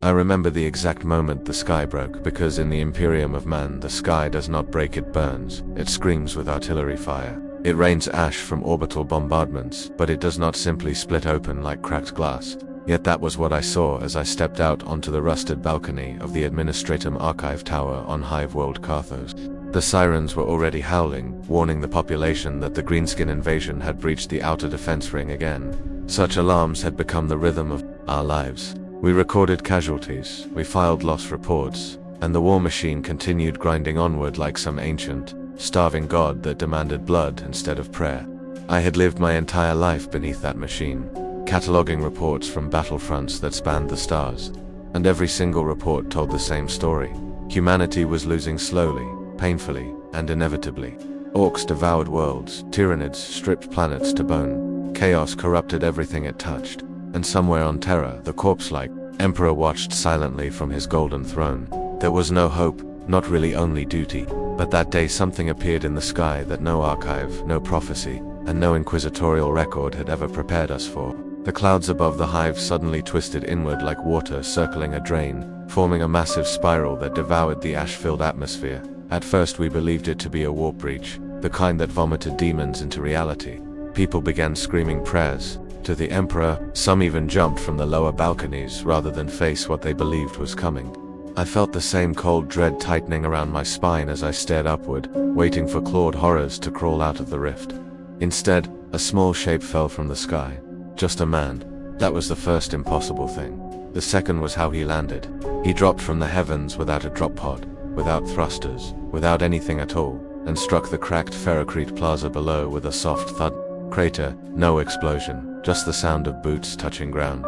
I remember the exact moment the sky broke, because in the Imperium of Man, the sky does not break, it burns. It screams with artillery fire. It rains ash from orbital bombardments, but it does not simply split open like cracked glass. Yet that was what I saw as I stepped out onto the rusted balcony of the Administratum Archive Tower on Hive World Carthos. The sirens were already howling, warning the population that the greenskin invasion had breached the outer defense ring again. Such alarms had become the rhythm of our lives. We recorded casualties, we filed loss reports, and the war machine continued grinding onward like some ancient, starving god that demanded blood instead of prayer. I had lived my entire life beneath that machine, cataloging reports from battlefronts that spanned the stars, and every single report told the same story. Humanity was losing slowly, painfully, and inevitably. Orks devoured worlds, tyrannids stripped planets to bone, chaos corrupted everything it touched, and somewhere on Terra, the corpse-like emperor watched silently from his golden throne. There was no hope, not really, only duty. But that day something appeared in the sky that no archive, no prophecy, and no inquisitorial record had ever prepared us for. The clouds above the hive suddenly twisted inward like water circling a drain, forming a massive spiral that devoured the ash-filled atmosphere. At first we believed it to be a warp breach, the kind that vomited demons into reality. People began screaming prayers to the Emperor, some even jumped from the lower balconies rather than face what they believed was coming. I felt the same cold dread tightening around my spine as I stared upward, waiting for clawed horrors to crawl out of the rift. Instead, a small shape fell from the sky. Just a man. That was the first impossible thing. The second was how he landed. He dropped from the heavens without a drop pod, without thrusters, without anything at all, and struck the cracked ferrocrete plaza below with a soft thud. Crater, no explosion, just the sound of boots touching ground.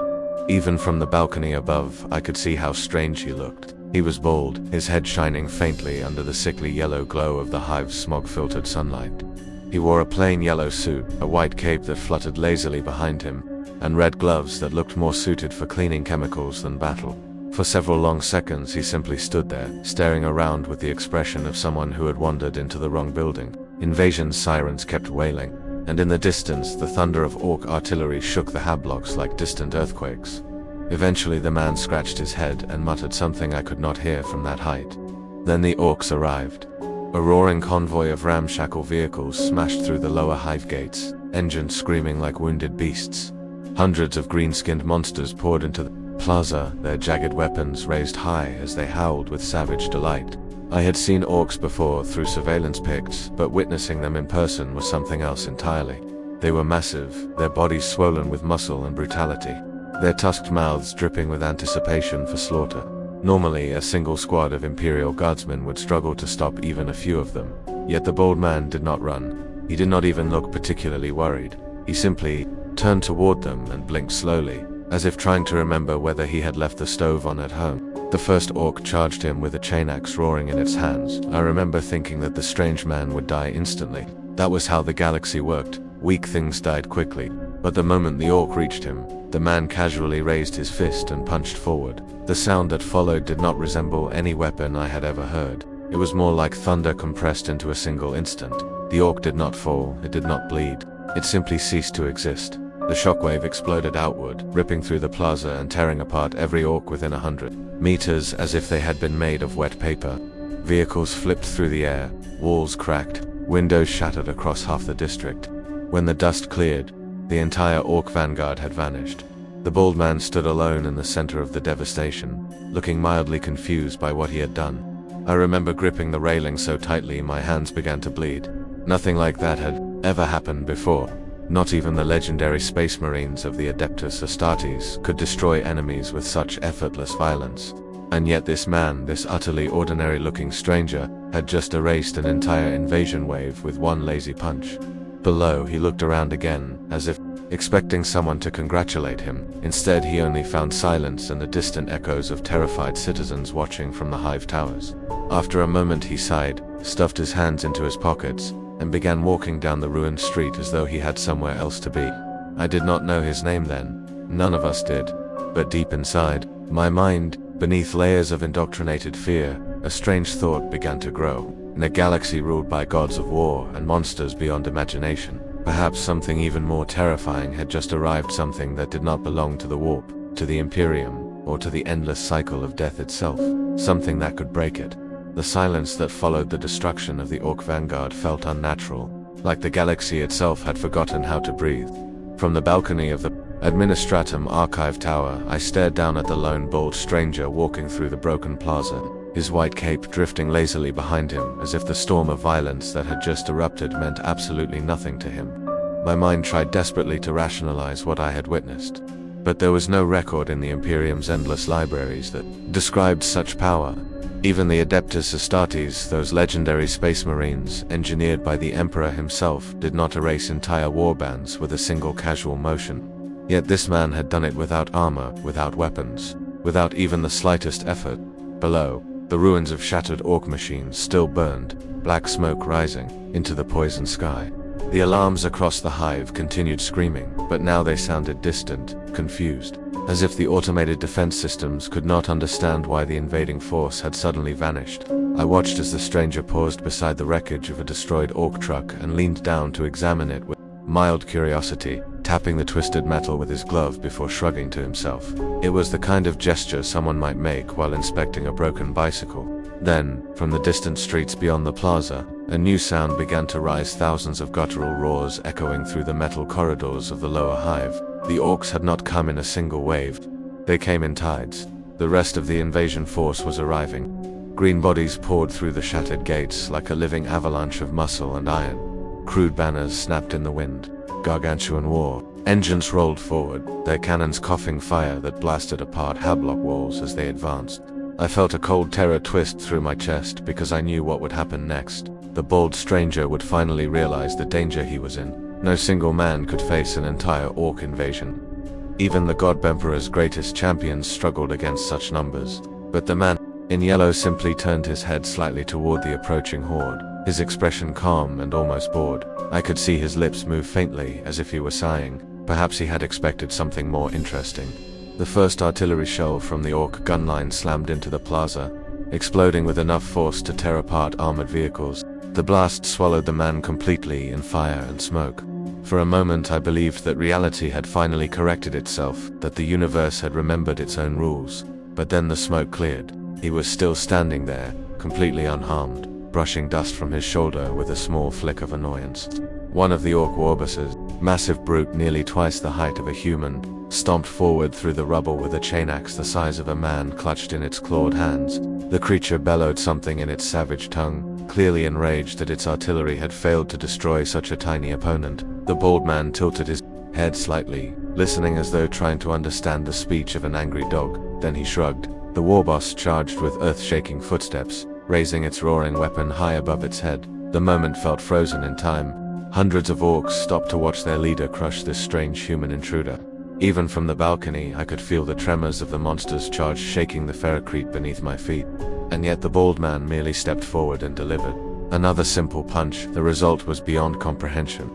Even from the balcony above, I could see how strange he looked. He was bald, his head shining faintly under the sickly yellow glow of the hive's smog-filtered sunlight. He wore a plain yellow suit, a white cape that fluttered lazily behind him, and red gloves that looked more suited for cleaning chemicals than battle. For several long seconds he simply stood there, staring around with the expression of someone who had wandered into the wrong building. Invasion sirens kept wailing, and in the distance the thunder of orc artillery shook the hablocks like distant earthquakes. Eventually the man scratched his head and muttered something I could not hear from that height. Then the orcs arrived. A roaring convoy of ramshackle vehicles smashed through the lower hive gates, engines screaming like wounded beasts. Hundreds of green-skinned monsters poured into the plaza, their jagged weapons raised high as they howled with savage delight. I had seen orcs before through surveillance pics, but witnessing them in person was something else entirely. They were massive, their bodies swollen with muscle and brutality, their tusked mouths dripping with anticipation for slaughter. Normally, a single squad of Imperial guardsmen would struggle to stop even a few of them. Yet the bold man did not run. He did not even look particularly worried. He simply turned toward them and blinked slowly, as if trying to remember whether he had left the stove on at home. The first orc charged him with a chain axe roaring in its hands. I remember thinking that the strange man would die instantly. That was how the galaxy worked. Weak things died quickly. But the moment the orc reached him, the man casually raised his fist and punched forward. The sound that followed did not resemble any weapon I had ever heard. It was more like thunder compressed into a single instant. The orc did not fall, it did not bleed. It simply ceased to exist. The shockwave exploded outward, ripping through the plaza and tearing apart every orc within 100 meters as if they had been made of wet paper. Vehicles flipped through the air, walls cracked, windows shattered across half the district. When the dust cleared, the entire orc vanguard had vanished. The bald man stood alone in the center of the devastation, looking mildly confused by what he had done. I remember gripping the railing so tightly my hands began to bleed. Nothing like that had ever happened before. Not even the legendary space marines of the Adeptus Astartes could destroy enemies with such effortless violence. And yet this man, this utterly ordinary-looking stranger, had just erased an entire invasion wave with one lazy punch. Below, he looked around again, as if expecting someone to congratulate him. Instead, he only found silence and the distant echoes of terrified citizens watching from the hive towers. After a moment he sighed, stuffed his hands into his pockets, and began walking down the ruined street as though he had somewhere else to be. I did not know his name then. None of us did. But deep inside my mind, beneath layers of indoctrinated fear, a strange thought began to grow. In a galaxy ruled by gods of war and monsters beyond imagination, perhaps something even more terrifying had just arrived, something that did not belong to the warp, to the Imperium, or to the endless cycle of death itself, something that could break it. The silence that followed the destruction of the Orc vanguard felt unnatural, like the galaxy itself had forgotten how to breathe. From the balcony of the Administratum Archive Tower, I stared down at the lone bald stranger walking through the broken plaza, his white cape drifting lazily behind him as if the storm of violence that had just erupted meant absolutely nothing to him. My mind tried desperately to rationalize what I had witnessed, but there was no record in the Imperium's endless libraries that described such power. Even the Adeptus Astartes, those legendary space marines engineered by the Emperor himself, did not erase entire warbands with a single casual motion. Yet this man had done it without armor, without weapons, without even the slightest effort. Below, the ruins of shattered Orc machines still burned, black smoke rising into the poison sky. The alarms across the hive continued screaming, but now they sounded distant, confused, as if the automated defense systems could not understand why the invading force had suddenly vanished. I watched as the stranger paused beside the wreckage of a destroyed Orc truck and leaned down to examine it with mild curiosity, tapping the twisted metal with his glove before shrugging to himself. It was the kind of gesture someone might make while inspecting a broken bicycle. Then, from the distant streets beyond the plaza, a new sound began to rise, thousands of guttural roars echoing through the metal corridors of the lower hive. The Orcs had not come in a single wave. They came in tides. The rest of the invasion force was arriving. Green bodies poured through the shattered gates like a living avalanche of muscle and iron. Crude banners snapped in the wind. Gargantuan war. Engines rolled forward, their cannons coughing fire that blasted apart hablock walls as they advanced. I felt a cold terror twist through my chest because I knew what would happen next. The bold stranger would finally realize the danger he was in. No single man could face an entire Orc invasion. Even the God Emperor's greatest champions struggled against such numbers. But the man in yellow simply turned his head slightly toward the approaching horde, his expression calm and almost bored. I could see his lips move faintly as if he were sighing. Perhaps he had expected something more interesting. The first artillery shell from the Orc gun line slammed into the plaza, exploding with enough force to tear apart armored vehicles. The blast swallowed the man completely in fire and smoke. For a moment I believed that reality had finally corrected itself, that the universe had remembered its own rules. But then the smoke cleared. He was still standing there, completely unharmed, brushing dust from his shoulder with a small flick of annoyance. One of the Orc warbuses, massive brute nearly twice the height of a human, stomped forward through the rubble with a chain axe the size of a man clutched in its clawed hands. The creature bellowed something in its savage tongue, clearly enraged that its artillery had failed to destroy such a tiny opponent. The bald man tilted his head slightly, listening as though trying to understand the speech of an angry dog. Then he shrugged. The warboss charged with earth-shaking footsteps, raising its roaring weapon high above its head. The moment felt frozen in time. Hundreds of Orcs stopped to watch their leader crush this strange human intruder. Even from the balcony, I could feel the tremors of the monster's charge shaking the ferrocrete beneath my feet. And yet the bald man merely stepped forward and delivered another simple punch. The result was beyond comprehension.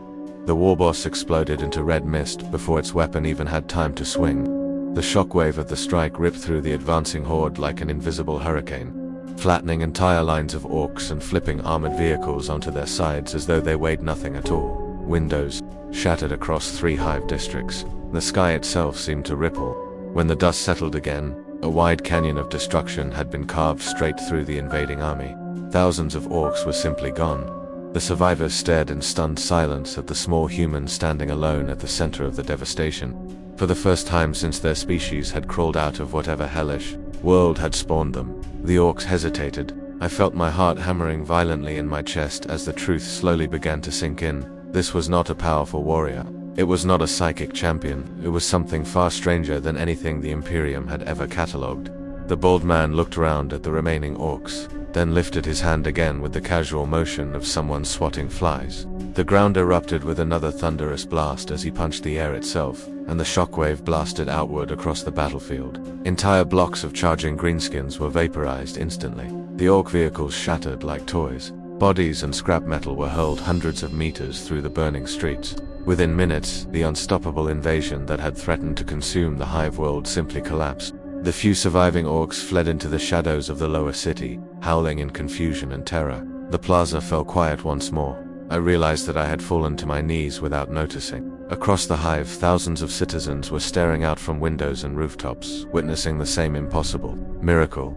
The warboss exploded into red mist before its weapon even had time to swing. The shockwave of the strike ripped through the advancing horde like an invisible hurricane, flattening entire lines of Orcs and flipping armored vehicles onto their sides as though they weighed nothing at all. Windows shattered across 3 hive districts. The sky itself seemed to ripple. When the dust settled again, a wide canyon of destruction had been carved straight through the invading army. Thousands of Orcs were simply gone. The survivors stared in stunned silence at the small human standing alone at the center of the devastation. For the first time since their species had crawled out of whatever hellish world had spawned them, the Orcs hesitated. I felt my heart hammering violently in my chest as the truth slowly began to sink in. This was not a powerful warrior. It was not a psychic champion. It was something far stranger than anything the Imperium had ever catalogued. The bald man looked around at the remaining Orcs, then lifted his hand again with the casual motion of someone swatting flies. The ground erupted with another thunderous blast as he punched the air itself, and the shockwave blasted outward across the battlefield. Entire blocks of charging greenskins were vaporized instantly. The Orc vehicles shattered like toys. Bodies and scrap metal were hurled hundreds of meters through the burning streets. Within minutes, the unstoppable invasion that had threatened to consume the hive world simply collapsed. The few surviving Orcs fled into the shadows of the lower city, howling in confusion and terror. The plaza fell quiet once more. I realized that I had fallen to my knees without noticing. Across the hive, thousands of citizens were staring out from windows and rooftops, witnessing the same impossible miracle.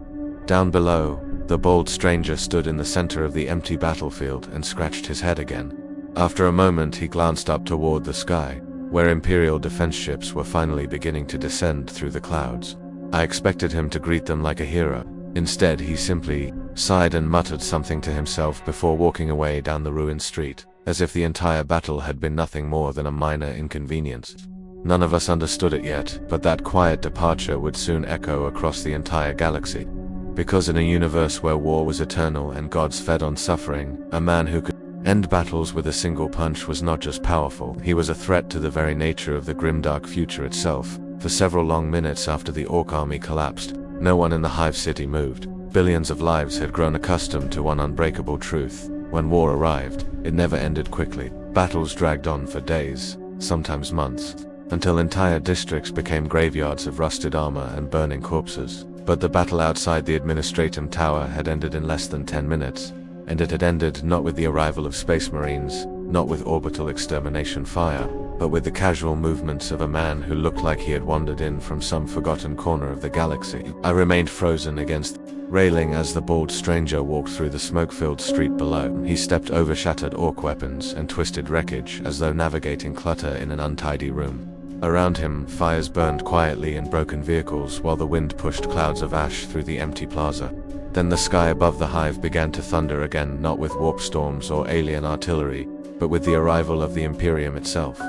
Down below, the bold stranger stood in the center of the empty battlefield and scratched his head again. After a moment, he glanced up toward the sky, where Imperial defense ships were finally beginning to descend through the clouds. I expected him to greet them like a hero. Instead, he simply sighed and muttered something to himself before walking away down the ruined street, as if the entire battle had been nothing more than a minor inconvenience. None of us understood it yet, but that quiet departure would soon echo across the entire galaxy. Because in a universe where war was eternal and gods fed on suffering, a man who could end battles with a single punch was not just powerful, he was a threat to the very nature of the Grimdark future itself. For several long minutes after the Ork army collapsed, no one in the Hive City moved. Billions of lives had grown accustomed to one unbreakable truth. When war arrived, it never ended quickly. Battles dragged on for days, sometimes months, until entire districts became graveyards of rusted armor and burning corpses. But the battle outside the Administratum Tower had ended in less than 10 minutes. And it had ended not with the arrival of Space Marines, not with orbital extermination fire, but with the casual movements of a man who looked like he had wandered in from some forgotten corner of the galaxy. I remained frozen against the railing as the bold stranger walked through the smoke-filled street below. He stepped over shattered orc weapons and twisted wreckage as though navigating clutter in an untidy room. Around him, fires burned quietly in broken vehicles while the wind pushed clouds of ash through the empty plaza. Then the sky above the hive began to thunder again, not with warp storms or alien artillery, but with the arrival of the Imperium itself.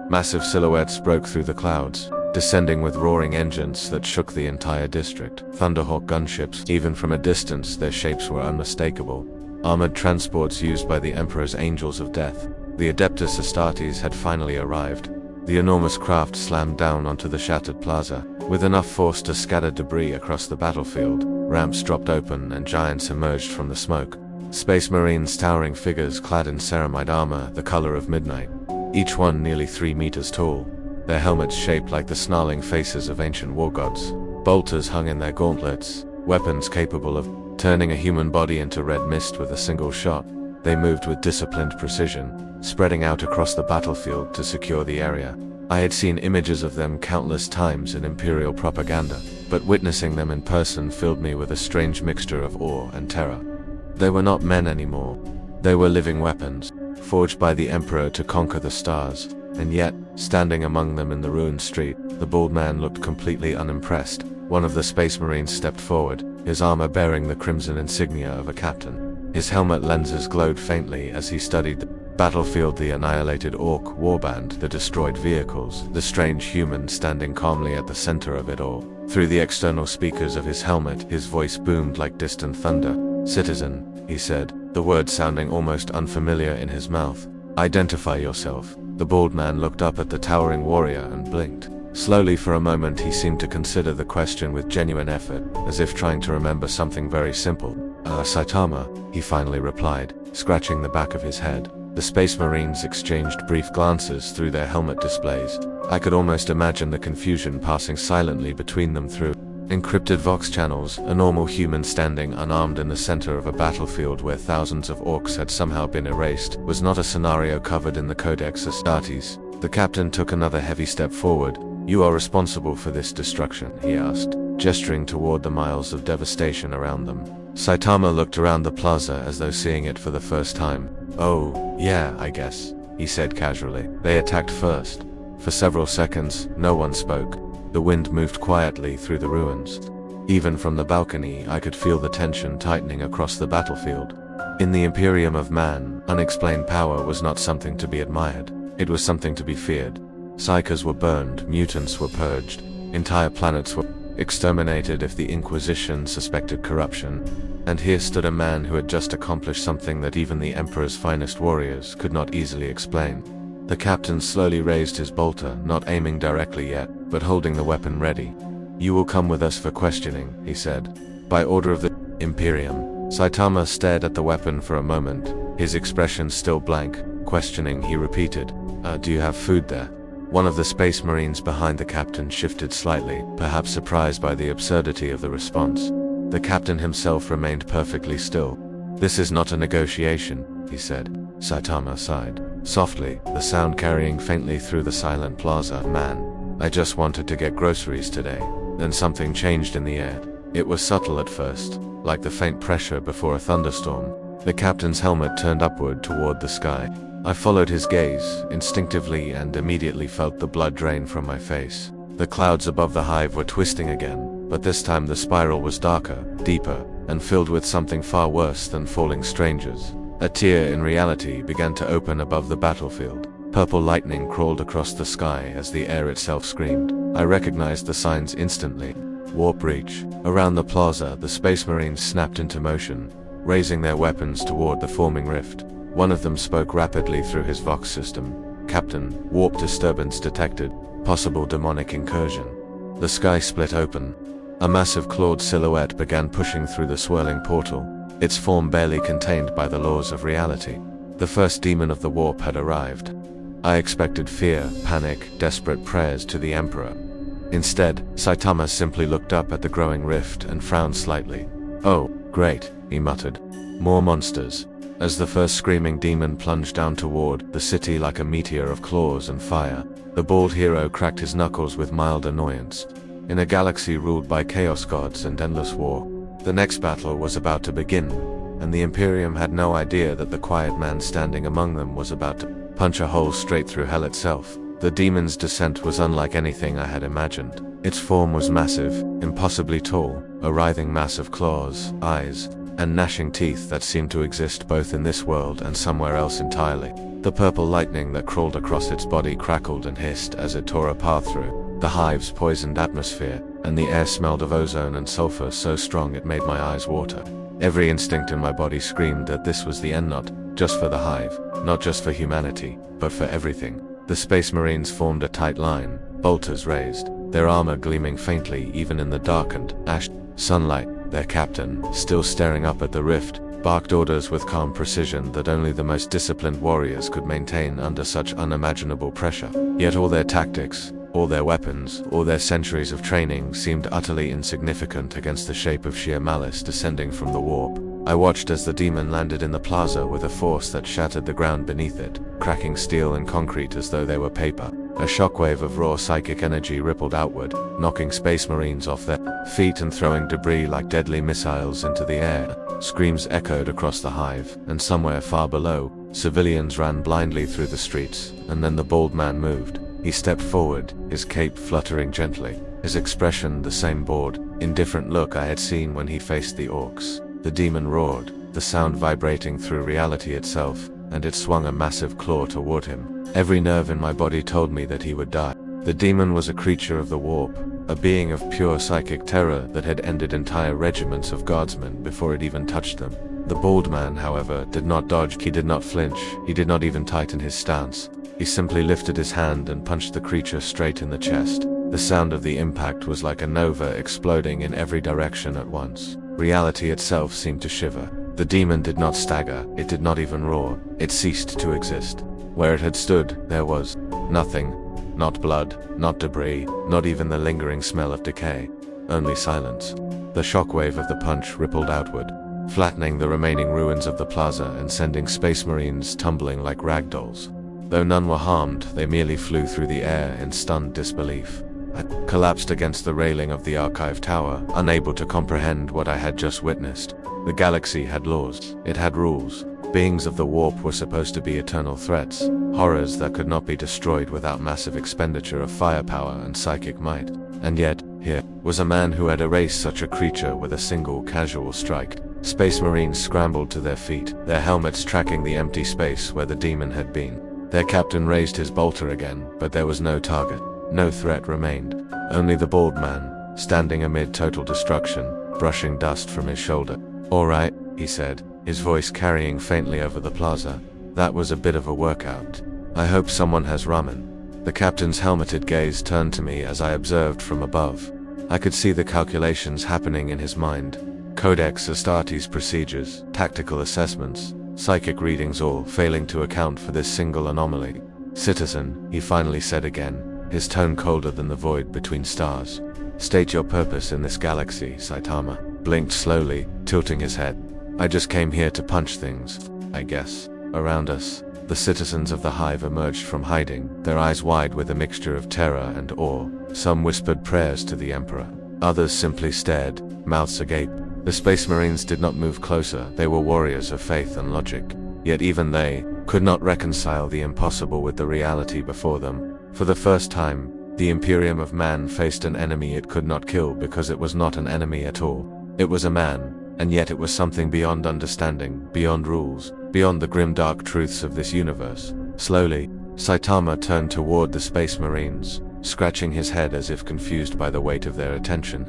Massive silhouettes broke through the clouds, descending with roaring engines that shook the entire district. Thunderhawk gunships, even from a distance, their shapes were unmistakable. Armored transports used by the Emperor's Angels of Death. The Adeptus Astartes had finally arrived. The enormous craft slammed down onto the shattered plaza, with enough force to scatter debris across the battlefield. Ramps dropped open and giants emerged from the smoke. Space Marines, towering figures clad in ceramide armor the color of midnight, each one nearly 3 meters tall, their helmets shaped like the snarling faces of ancient war gods. Bolters hung in their gauntlets, weapons capable of turning a human body into red mist with a single shot. They moved with disciplined precision, spreading out across the battlefield to secure the area. I had seen images of them countless times in Imperial propaganda, but witnessing them in person filled me with a strange mixture of awe and terror. They were not men anymore. They were living weapons, forged by the Emperor to conquer the stars. And yet, standing among them in the ruined street, the bald man looked completely unimpressed. One of the Space Marines stepped forward, his armor bearing the crimson insignia of a captain. His helmet lenses glowed faintly as he studied the battlefield, the annihilated Ork warband, the destroyed vehicles, the strange human standing calmly at the center of it all. Through the external speakers of his helmet, his voice boomed like distant thunder. "Citizen," he said, the words sounding almost unfamiliar in his mouth. "Identify yourself." The bald man looked up at the towering warrior and blinked. Slowly for a moment he seemed to consider the question with genuine effort, as if trying to remember something very simple. Saitama," he finally replied, scratching the back of his head. The Space Marines exchanged brief glances through their helmet displays. I could almost imagine the confusion passing silently between them through encrypted Vox channels. A normal human standing unarmed in the center of a battlefield where thousands of Orks had somehow been erased was not a scenario covered in the Codex Astartes. The captain took another heavy step forward. "You are responsible for this destruction?" he asked, gesturing toward the miles of devastation around them. Saitama looked around the plaza as though seeing it for the first time. "Oh, yeah, I guess," he said casually. "They attacked first." For several seconds, no one spoke. The wind moved quietly through the ruins. Even from the balcony, I could feel the tension tightening across the battlefield. In the Imperium of Man, unexplained power was not something to be admired. It was something to be feared. Psychers were burned, mutants were purged, entire planets were exterminated if the Inquisition suspected corruption. And here stood a man who had just accomplished something that even the Emperor's finest warriors could not easily explain. The captain slowly raised his bolter, not aiming directly yet, but holding the weapon ready. "You will come with us for questioning," he said. "By order of the Imperium." Saitama stared at the weapon for a moment, his expression still blank. Questioning, he repeated, "Do you have food there?" One of the Space Marines behind the captain shifted slightly, perhaps surprised by the absurdity of the response. The captain himself remained perfectly still. "This is not a negotiation," he said. Saitama sighed. Softly, the sound carrying faintly through the silent plaza. Man, I just wanted to get groceries today. Then something changed in the air. It was subtle at first, like the faint pressure before a thunderstorm. The captain's helmet turned upward toward the sky. I followed his gaze, instinctively, and immediately felt the blood drain from my face. The clouds above the hive were twisting again, but this time the spiral was darker, deeper, and filled with something far worse than falling strangers. A tier in reality began to open above the battlefield. Purple lightning crawled across the sky as the air itself screamed. I recognized the signs instantly. Warp breach. Around the plaza, the Space Marines snapped into motion, raising their weapons toward the forming rift. One of them spoke rapidly through his Vox system. Captain, warp disturbance detected. Possible demonic incursion. The sky split open. A massive clawed silhouette began pushing through the swirling portal, its form barely contained by the laws of reality. The first demon of the warp had arrived. I expected fear, panic, desperate prayers to the Emperor. Instead, Saitama simply looked up at the growing rift and frowned slightly. "Oh, great," he muttered. "More monsters." As the first screaming demon plunged down toward the city like a meteor of claws and fire, the bald hero cracked his knuckles with mild annoyance. In a galaxy ruled by chaos gods and endless war, the next battle was about to begin, and the Imperium had no idea that the quiet man standing among them was about to punch a hole straight through hell itself. The demon's descent was unlike anything I had imagined. Its form was massive, impossibly tall, a writhing mass of claws, eyes, and gnashing teeth that seemed to exist both in this world and somewhere else entirely. The purple lightning that crawled across its body crackled and hissed as it tore a path through the hive's poisoned atmosphere, and the air smelled of ozone and sulfur so strong it made my eyes water. Every instinct in my body screamed that this was the end, not just for the hive, not just for humanity, but for everything. The Space Marines formed a tight line, bolters raised, their armor gleaming faintly even in the darkened, ash sunlight. Their captain, still staring up at the rift, barked orders with calm precision that only the most disciplined warriors could maintain under such unimaginable pressure. Yet all their tactics, all their weapons, all their centuries of training seemed utterly insignificant against the shape of sheer malice descending from the warp. I watched as the demon landed in the plaza with a force that shattered the ground beneath it, cracking steel and concrete as though they were paper. A shockwave of raw psychic energy rippled outward, knocking Space Marines off their feet and throwing debris like deadly missiles into the air. Screams echoed across the hive, and somewhere far below, civilians ran blindly through the streets, and then the bald man moved. He stepped forward, his cape fluttering gently, his expression the same bored, indifferent look I had seen when he faced the Orks. The demon roared, the sound vibrating through reality itself, and it swung a massive claw toward him. Every nerve in my body told me that he would die. The demon was a creature of the warp, a being of pure psychic terror that had ended entire regiments of guardsmen before it even touched them. The bald man, however, did not dodge, he did not flinch, he did not even tighten his stance. He simply lifted his hand and punched the creature straight in the chest. The sound of the impact was like a nova exploding in every direction at once. Reality itself seemed to shiver. The demon did not stagger, it did not even roar, it ceased to exist. Where it had stood, there was nothing. Not blood, not debris, not even the lingering smell of decay. Only silence. The shockwave of the punch rippled outward, flattening the remaining ruins of the plaza and sending Space Marines tumbling like ragdolls. Though none were harmed, they merely flew through the air in stunned disbelief. I collapsed against the railing of the archive tower, unable to comprehend what I had just witnessed. The galaxy had laws, it had rules. Beings of the warp were supposed to be eternal threats, horrors that could not be destroyed without massive expenditure of firepower and psychic might. And yet, here was a man who had erased such a creature with a single casual strike. Space Marines scrambled to their feet, their helmets tracking the empty space where the demon had been. Their captain raised his bolter again, but there was no target. No threat remained. Only the bald man, standing amid total destruction, brushing dust from his shoulder. "All right," he said, his voice carrying faintly over the plaza. "That was a bit of a workout. I hope someone has ramen." The captain's helmeted gaze turned to me as I observed from above. I could see the calculations happening in his mind. Codex Astartes procedures, tactical assessments, psychic readings, all failing to account for this single anomaly. "Citizen," he finally said again, his tone colder than the void between stars. "State your purpose in this galaxy." Saitama blinked slowly, tilting his head. "I just came here to punch things, I guess." Around us, the citizens of the hive emerged from hiding, their eyes wide with a mixture of terror and awe. Some whispered prayers to the Emperor. Others simply stared, mouths agape. The Space Marines did not move closer. They were warriors of faith and logic. Yet even they could not reconcile the impossible with the reality before them. For the first time, the Imperium of Man faced an enemy it could not kill because it was not an enemy at all. It was a man, and yet it was something beyond understanding, beyond rules, beyond the grimdark truths of this universe. Slowly, Saitama turned toward the Space Marines, scratching his head as if confused by the weight of their attention.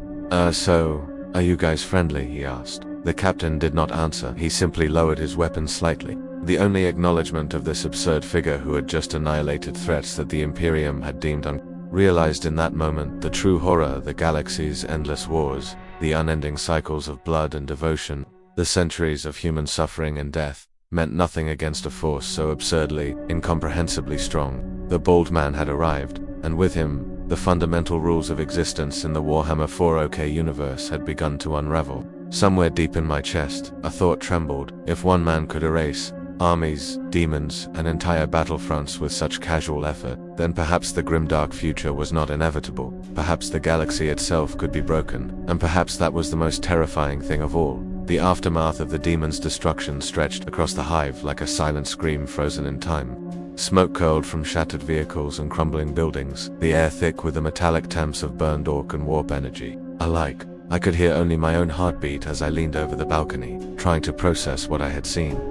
So, are you guys friendly?" he asked. The captain did not answer. He simply lowered his weapon slightly. The only acknowledgement of this absurd figure who had just annihilated threats that the Imperium had deemed realized in that moment the true horror, the galaxy's endless wars, the unending cycles of blood and devotion, the centuries of human suffering and death, meant nothing against a force so absurdly, incomprehensibly strong. The bold man had arrived, and with him, the fundamental rules of existence in the Warhammer 40K universe had begun to unravel. Somewhere deep in my chest, a thought trembled. If one man could erase armies, demons, and entire battlefronts with such casual effort, then perhaps the grimdark future was not inevitable. Perhaps the galaxy itself could be broken, and perhaps that was the most terrifying thing of all. The aftermath of the demon's destruction stretched across the hive like a silent scream frozen in time. Smoke curled from shattered vehicles and crumbling buildings, the air thick with the metallic temps of burned orc and warp energy. Alike, I could hear only my own heartbeat as I leaned over the balcony, trying to process what I had seen.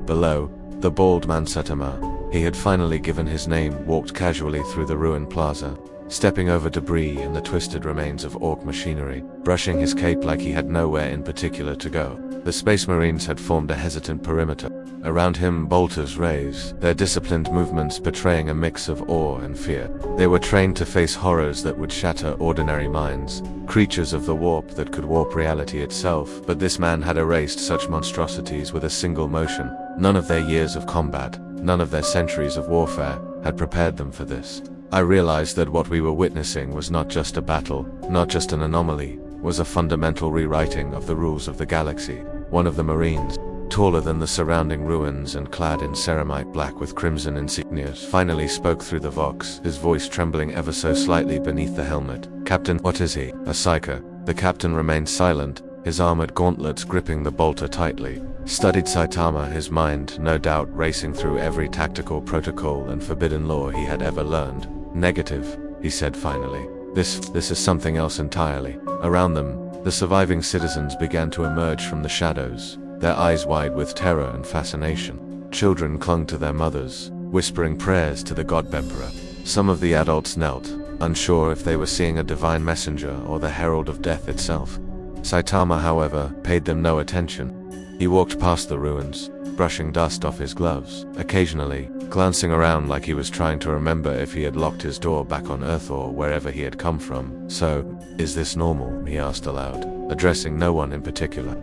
Below, the bald man Saitama, he had finally given his name, walked casually through the ruined plaza, stepping over debris and the twisted remains of orc machinery, brushing his cape like he had nowhere in particular to go. The Space Marines had formed a hesitant perimeter. Around him, bolters raised, their disciplined movements betraying a mix of awe and fear. They were trained to face horrors that would shatter ordinary minds, creatures of the warp that could warp reality itself, but this man had erased such monstrosities with a single motion. None of their years of combat, none of their centuries of warfare, had prepared them for this. I realized that what we were witnessing was not just a battle, not just an anomaly, was a fundamental rewriting of the rules of the galaxy. One of the Marines, taller than the surrounding ruins and clad in ceramite black with crimson insignias, finally spoke through the vox, his voice trembling ever so slightly beneath the helmet. "Captain, what is he? A psyker?" The captain remained silent, his armored gauntlets gripping the bolter tightly. Studied Saitama, his mind, no doubt, racing through every tactical protocol and forbidden law he had ever learned. "Negative," he said finally. This is something else entirely." Around them, the surviving citizens began to emerge from the shadows, their eyes wide with terror and fascination. Children clung to their mothers, whispering prayers to the God Emperor. Some of the adults knelt, unsure if they were seeing a divine messenger or the herald of death itself. Saitama, however, paid them no attention. He walked past the ruins, brushing dust off his gloves, occasionally glancing around like he was trying to remember if he had locked his door back on Earth or wherever he had come from. "So, is this normal?" he asked aloud, addressing no one in particular.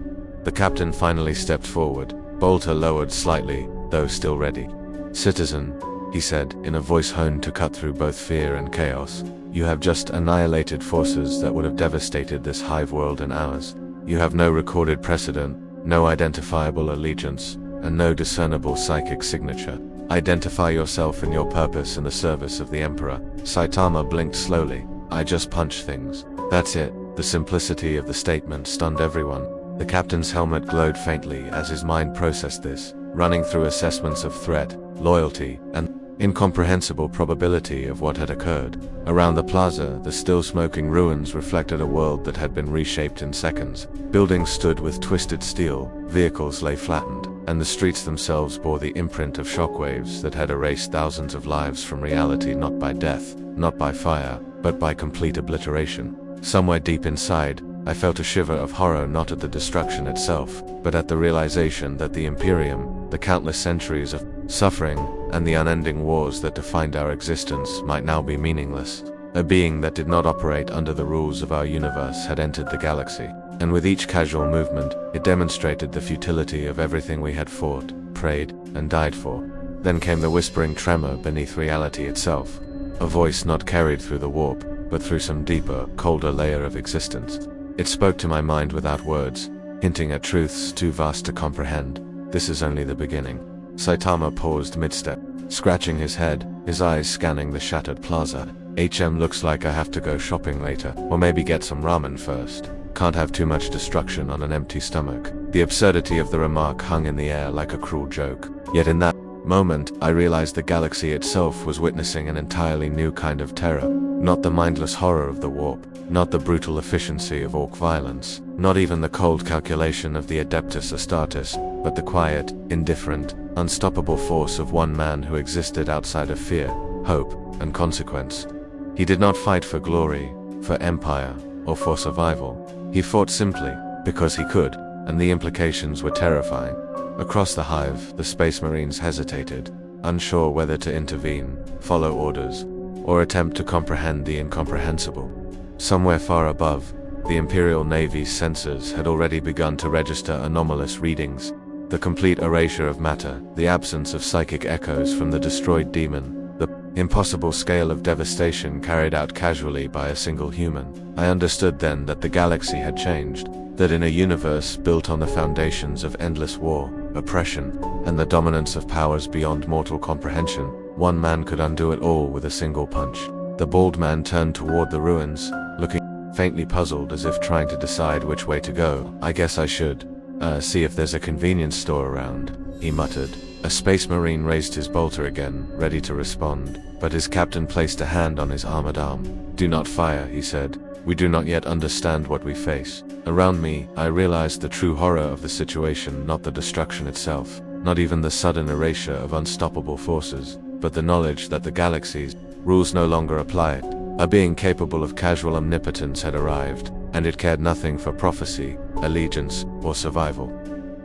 The captain finally stepped forward, bolter lowered slightly, though still ready. "Citizen," he said, in a voice honed to cut through both fear and chaos, "you have just annihilated forces that would have devastated this hive world and ours. You have no recorded precedent, no identifiable allegiance, and no discernible psychic signature. Identify yourself and your purpose in the service of the Emperor." Saitama blinked slowly. "I just punch things. That's it." The simplicity of the statement stunned everyone. The captain's helmet glowed faintly as his mind processed this, running through assessments of threat, loyalty, and incomprehensible probability of what had occurred. Around the plaza, the still smoking ruins reflected a world that had been reshaped in seconds. Buildings stood with twisted steel, vehicles lay flattened, and the streets themselves bore the imprint of shockwaves that had erased thousands of lives from reality, not by death, not by fire, but by complete obliteration. Somewhere deep inside, I felt a shiver of horror, not at the destruction itself, but at the realization that the Imperium, the countless centuries of suffering, and the unending wars that defined our existence might now be meaningless. A being that did not operate under the rules of our universe had entered the galaxy, and with each casual movement, it demonstrated the futility of everything we had fought, prayed, and died for. Then came the whispering tremor beneath reality itself, a voice not carried through the warp, but through some deeper, colder layer of existence. It spoke to my mind without words, hinting at truths too vast to comprehend. "This is only the beginning. Saitama paused mid-step, scratching his head, his eyes scanning the shattered plaza. Looks like I have to go shopping later, or maybe get some ramen first. Can't have too much destruction on an empty stomach. The absurdity of the remark hung in the air like a cruel joke. Yet in that moment, I realized the galaxy itself was witnessing an entirely new kind of terror. Not the mindless horror of the warp, not the brutal efficiency of Ork violence, not even the cold calculation of the Adeptus Astartes, but the quiet, indifferent, unstoppable force of one man who existed outside of fear, hope, and consequence. He did not fight for glory, for empire, or for survival. He fought simply because he could, and the implications were terrifying. Across the hive, the Space Marines hesitated, unsure whether to intervene, follow orders, or attempt to comprehend the incomprehensible. Somewhere far above, the Imperial Navy's sensors had already begun to register anomalous readings. The complete erasure of matter, the absence of psychic echoes from the destroyed demon, the impossible scale of devastation carried out casually by a single human. I understood then that the galaxy had changed, that in a universe built on the foundations of endless war, oppression, and the dominance of powers beyond mortal comprehension, one man could undo it all with a single punch. The bald man turned toward the ruins, looking faintly puzzled as if trying to decide which way to go. I guess I should see if there's a convenience store around, he muttered. A space marine raised his bolter again, ready to respond, but his captain placed a hand on his armored arm. Do not fire, he said. We do not yet understand what we face. Around me, I realized the true horror of the situation, not the destruction itself, not even the sudden erasure of unstoppable forces, but the knowledge that the galaxy's rules no longer applied. A being capable of casual omnipotence had arrived, and it cared nothing for prophecy, allegiance, or survival.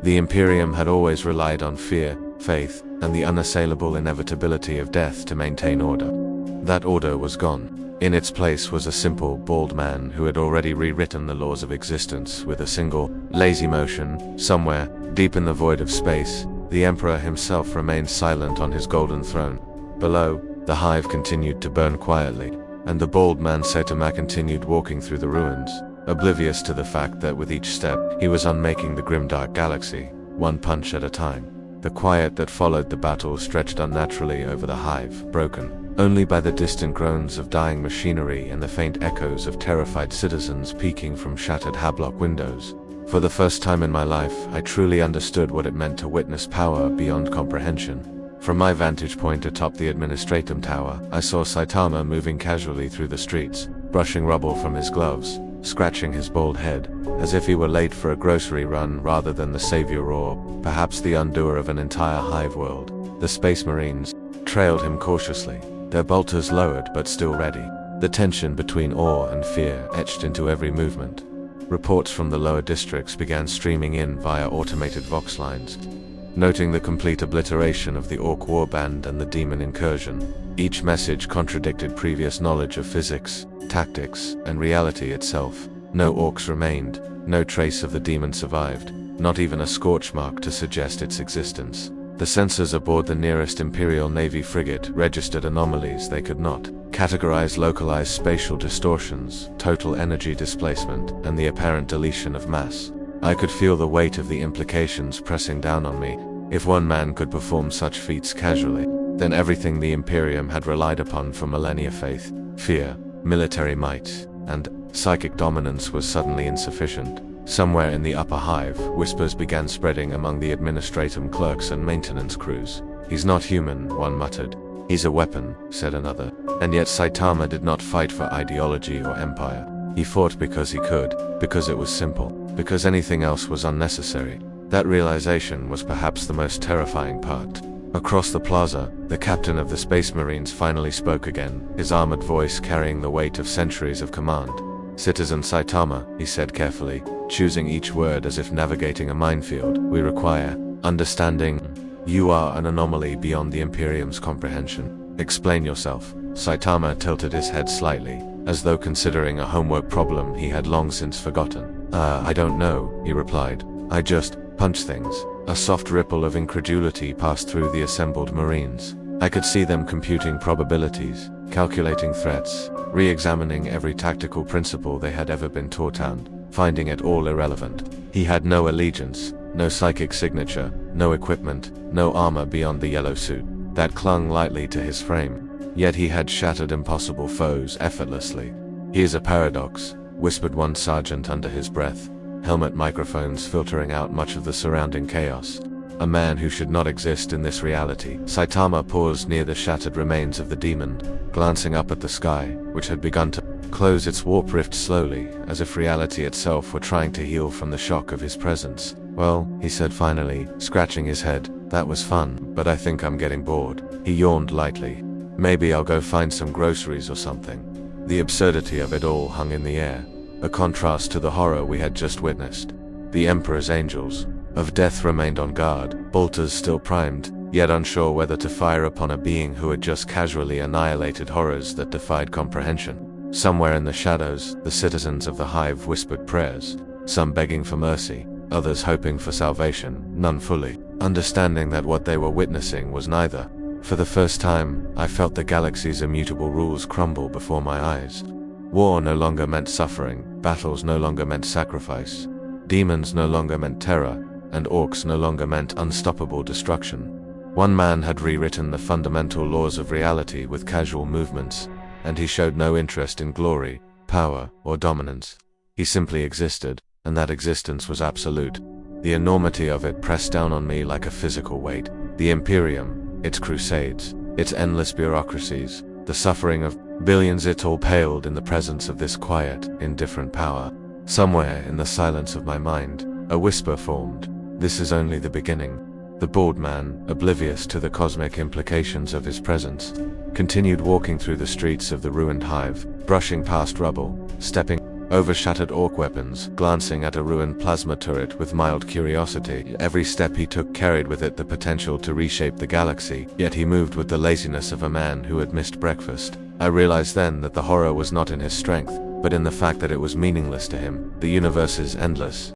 The Imperium had always relied on fear, faith, and the unassailable inevitability of death to maintain order. That order was gone. In its place was a simple, bald man who had already rewritten the laws of existence with a single, lazy motion. Somewhere, deep in the void of space, the Emperor himself remained silent on his golden throne. Below, the hive continued to burn quietly, and the bald man Saitama continued walking through the ruins, oblivious to the fact that with each step, he was unmaking the Grimdark galaxy, one punch at a time. The quiet that followed the battle stretched unnaturally over the hive, broken only by the distant groans of dying machinery and the faint echoes of terrified citizens peeking from shattered Hablock windows. For the first time in my life, I truly understood what it meant to witness power beyond comprehension. From my vantage point atop the Administratum Tower, I saw Saitama moving casually through the streets, brushing rubble from his gloves, scratching his bald head, as if he were late for a grocery run rather than the savior or, perhaps the undoer of an entire hive world. The Space Marines trailed him cautiously, their bolters lowered but still ready, the tension between awe and fear etched into every movement. Reports from the lower districts began streaming in via automated vox lines, noting the complete obliteration of the Ork warband and the demon incursion. Each message contradicted previous knowledge of physics, tactics, and reality itself. No Orks remained, no trace of the demon survived, not even a scorch mark to suggest its existence. The sensors aboard the nearest Imperial Navy frigate registered anomalies they could not categorize: localized spatial distortions, total energy displacement, and the apparent deletion of mass. I could feel the weight of the implications pressing down on me. If one man could perform such feats casually, then everything the Imperium had relied upon for millennia, faith, fear, military might, and psychic dominance, was suddenly insufficient. Somewhere in the upper hive, whispers began spreading among the administratum clerks and maintenance crews. He's not human, one muttered. He's a weapon, said another. And yet Saitama did not fight for ideology or empire. He fought because he could, because it was simple, because anything else was unnecessary. That realization was perhaps the most terrifying part. Across the plaza, the captain of the Space Marines finally spoke again, his armored voice carrying the weight of centuries of command. Citizen Saitama, he said carefully, choosing each word as if navigating a minefield, we require understanding. You are an anomaly beyond the Imperium's comprehension. Explain yourself. Saitama tilted his head slightly, as though considering a homework problem he had long since forgotten. I don't know, he replied. I just punch things. A soft ripple of incredulity passed through the assembled Marines. I could see them computing probabilities, calculating threats, re-examining every tactical principle they had ever been taught and finding it all irrelevant. He had no allegiance, no psychic signature, no equipment, no armor beyond the yellow suit that clung lightly to his frame. Yet he had shattered impossible foes effortlessly. "He is a paradox," whispered one sergeant under his breath, helmet microphones filtering out much of the surrounding chaos. "A man who should not exist in this reality." Saitama paused near the shattered remains of the demon, glancing up at the sky, which had begun to close its warp rift slowly, as if reality itself were trying to heal from the shock of his presence. "Well," he said finally, scratching his head, "that was fun, but I think I'm getting bored." He yawned lightly. "Maybe I'll go find some groceries or something." The absurdity of it all hung in the air, a contrast to the horror we had just witnessed. The Emperor's angels of death remained on guard, bolters still primed, yet unsure whether to fire upon a being who had just casually annihilated horrors that defied comprehension. Somewhere in the shadows, the citizens of the hive whispered prayers, some begging for mercy, others hoping for salvation, none fully understanding that what they were witnessing was neither. For the first time, I felt the galaxy's immutable rules crumble before my eyes. War no longer meant suffering, battles no longer meant sacrifice, demons no longer meant terror, and orcs no longer meant unstoppable destruction. One man had rewritten the fundamental laws of reality with casual movements, and he showed no interest in glory, power, or dominance. He simply existed, and that existence was absolute. The enormity of it pressed down on me like a physical weight. The Imperium, its crusades, its endless bureaucracies, the suffering of billions, it all paled in the presence of this quiet, indifferent power. Somewhere in the silence of my mind, a whisper formed. This is only the beginning. The bald man, oblivious to the cosmic implications of his presence, continued walking through the streets of the ruined hive, brushing past rubble, stepping over shattered orc weapons, glancing at a ruined plasma turret with mild curiosity. Every step he took carried with it the potential to reshape the galaxy, yet he moved with the laziness of a man who had missed breakfast. I realized then that the horror was not in his strength, but in the fact that it was meaningless to him. The universe is endless,